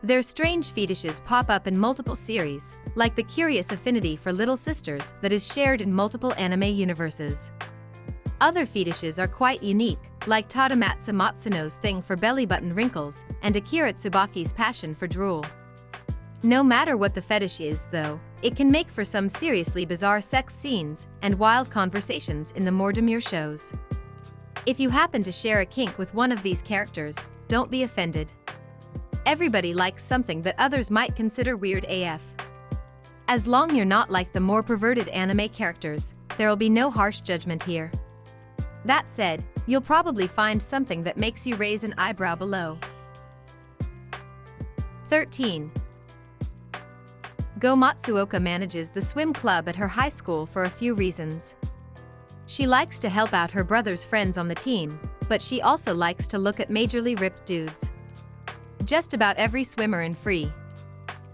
Their strange fetishes pop up in multiple series, like the curious affinity for little sisters that is shared in multiple anime universes. Other fetishes are quite unique, like Tadamatsu Matsuno's thing for belly button wrinkles and Akira Tsubaki's passion for drool. No matter what the fetish is, though, it can make for some seriously bizarre sex scenes and wild conversations in the more demure shows. If you happen to share a kink with one of these characters, don't be offended. Everybody likes something that others might consider weird AF. As long you're not like the more perverted anime characters, there'll be no harsh judgment here. That said, you'll probably find something that makes you raise an eyebrow below. 13. Go Matsuoka manages the swim club at her high school for a few reasons. She likes to help out her brother's friends on the team, but she also likes to look at majorly ripped dudes. Just about every swimmer in Free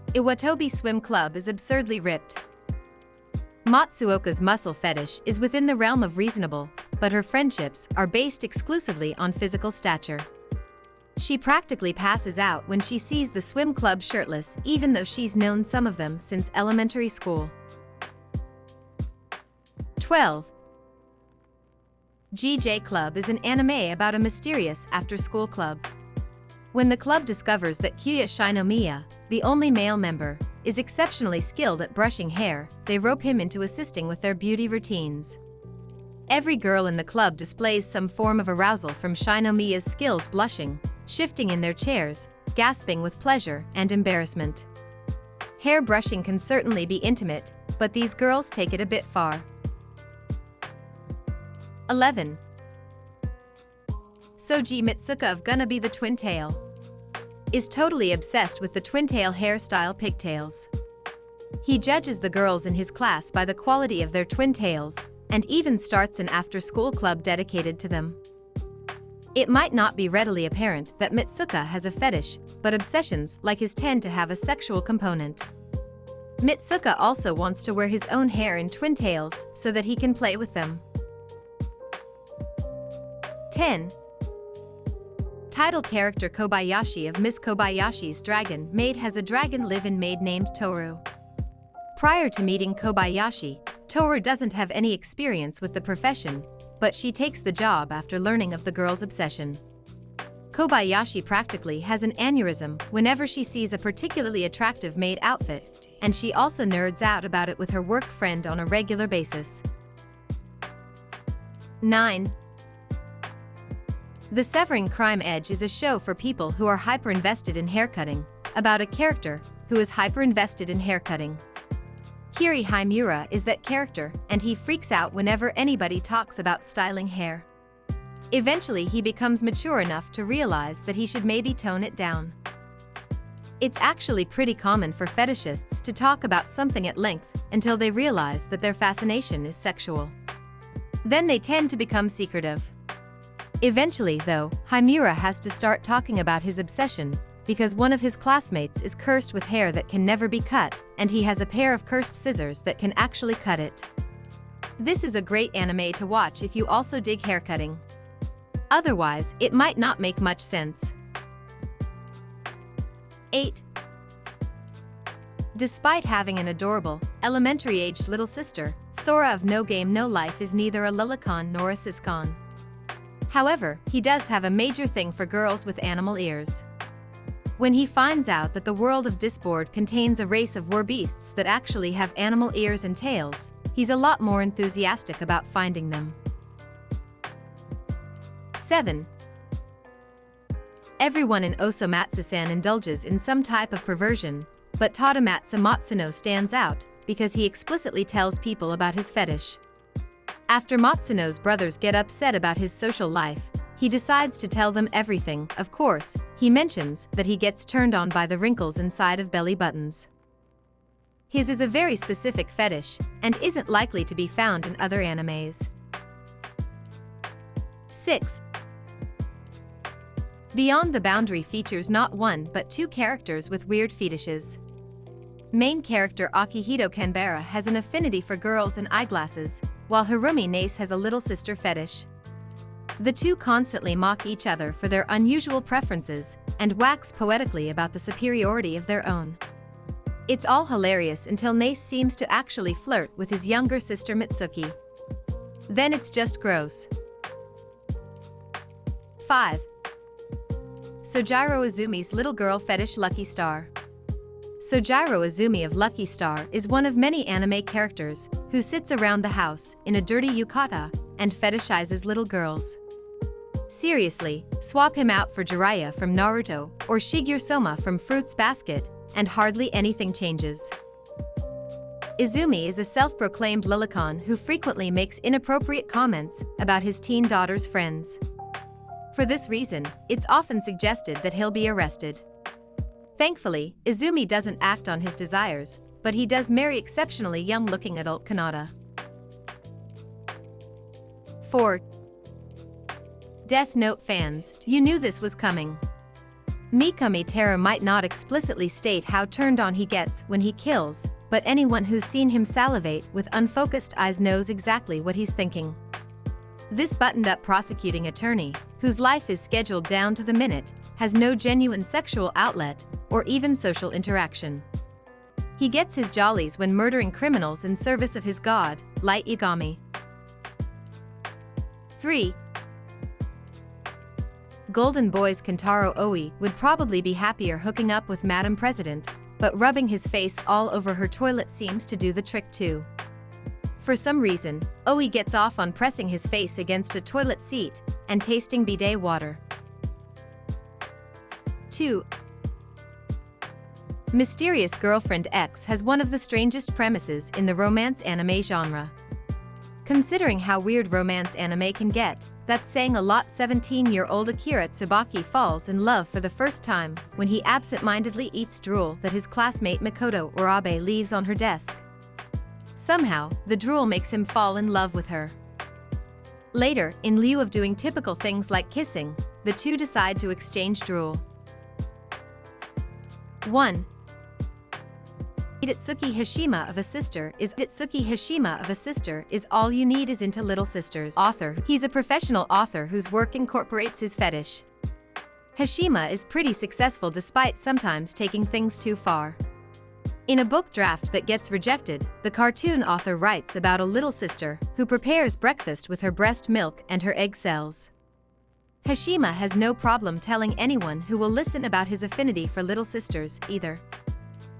Iwatobi Swim Club is absurdly ripped. Matsuoka's muscle fetish is within the realm of reasonable, but her friendships are based exclusively on physical stature. She practically passes out when she sees the swim club shirtless, even though she's known some of them since elementary school. 12. GJ Club is an anime about a mysterious after-school club. When the club discovers that Kyuya Shinomiya, the only male member, is exceptionally skilled at brushing hair, they rope him into assisting with their beauty routines. Every girl in the club displays some form of arousal from Shinomiya's skills, blushing, shifting in their chairs, gasping with pleasure and embarrassment. Hair brushing can certainly be intimate, but these girls take it a bit far. 11. Soji Mitsuka of Gonna Be the Twin Tail is totally obsessed with the twin tail hairstyle pigtails. He judges the girls in his class by the quality of their twin tails, and even starts an after-school club dedicated to them. It might not be readily apparent that Mitsuka has a fetish, but obsessions like his tend to have a sexual component. Mitsuka also wants to wear his own hair in twin tails so that he can play with them. 10. Title character Kobayashi of Miss Kobayashi's Dragon Maid has a dragon live-in maid named Toru. Prior to meeting Kobayashi, Toru doesn't have any experience with the profession, but she takes the job after learning of the girl's obsession. Kobayashi practically has an aneurysm whenever she sees a particularly attractive maid outfit, and she also nerds out about it with her work friend on a regular basis. 9. The Severing Crime Edge is a show for people who are hyper-invested in haircutting, about a character who is hyper-invested in haircutting. Kiri Himura is that character, and he freaks out whenever anybody talks about styling hair. Eventually he becomes mature enough to realize that he should maybe tone it down. It's actually pretty common for fetishists to talk about something at length until they realize that their fascination is sexual. Then they tend to become secretive. Eventually, though, Himura has to start talking about his obsession, because one of his classmates is cursed with hair that can never be cut, and he has a pair of cursed scissors that can actually cut it. This is a great anime to watch if you also dig haircutting. Otherwise, it might not make much sense. 8. Despite having an adorable, elementary-aged little sister, Sora of No Game No Life is neither a lolicon nor a siscon. However, he does have a major thing for girls with animal ears. When he finds out that the world of Disboard contains a race of war-beasts that actually have animal ears and tails, he's a lot more enthusiastic about finding them. 7. Everyone in Osomatsu-san indulges in some type of perversion, but Tadamatsu Matsuno stands out because he explicitly tells people about his fetish. After Matsuno's brothers get upset about his social life, he decides to tell them everything. Of course, he mentions that he gets turned on by the wrinkles inside of belly buttons. His is a very specific fetish, and isn't likely to be found in other animes. 6. Beyond the Boundary features not one but two characters with weird fetishes. Main character Akihito Kanbara has an affinity for girls and eyeglasses, while Hirumi Nace has a little sister fetish. The two constantly mock each other for their unusual preferences and wax poetically about the superiority of their own. It's all hilarious until Nace seems to actually flirt with his younger sister Miatsuki. Then it's just gross. 5. Sojiro Izumi's little girl fetish Lucky Star. Sojiro Izumi of Lucky Star is one of many anime characters who sits around the house in a dirty yukata and fetishizes little girls. Seriously, swap him out for Jiraiya from Naruto or Shigeru Soma from Fruits Basket, and hardly anything changes. Izumi is a self-proclaimed lolicon who frequently makes inappropriate comments about his teen daughter's friends. For this reason, it's often suggested that he'll be arrested. Thankfully, Izumi doesn't act on his desires, but he does marry exceptionally young-looking adult Kanata. 4. Death Note fans, you knew this was coming. Mikami Tera might not explicitly state how turned on he gets when he kills, but anyone who's seen him salivate with unfocused eyes knows exactly what he's thinking. This buttoned-up prosecuting attorney, whose life is scheduled down to the minute, has no genuine sexual outlet or even social interaction. He gets his jollies when murdering criminals in service of his god, Light Yagami. 3. Golden Boy's Kentaro Oi would probably be happier hooking up with Madam President, but rubbing his face all over her toilet seems to do the trick too. For some reason, Oi gets off on pressing his face against a toilet seat and tasting bidet water. 2. Mysterious Girlfriend X has one of the strangest premises in the romance anime genre. Considering how weird romance anime can get, that's saying a lot. 17-year-old Akira Tsubaki falls in love for the first time when he absent-mindedly eats drool that his classmate Mikoto Urabe leaves on her desk. Somehow, the drool makes him fall in love with her. Later, in lieu of doing typical things like kissing, the two decide to exchange drool. 1. Itsuki Hashima of a Sister is All You Need Is Into Little Sisters author. He's a professional author whose work incorporates his fetish. Hashima is pretty successful despite sometimes taking things too far. In a book draft that gets rejected, the cartoon author writes about a little sister who prepares breakfast with her breast milk and her egg cells. Hashima has no problem telling anyone who will listen about his affinity for little sisters, either.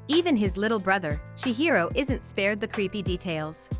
Even his little brother, Chihiro, isn't spared the creepy details.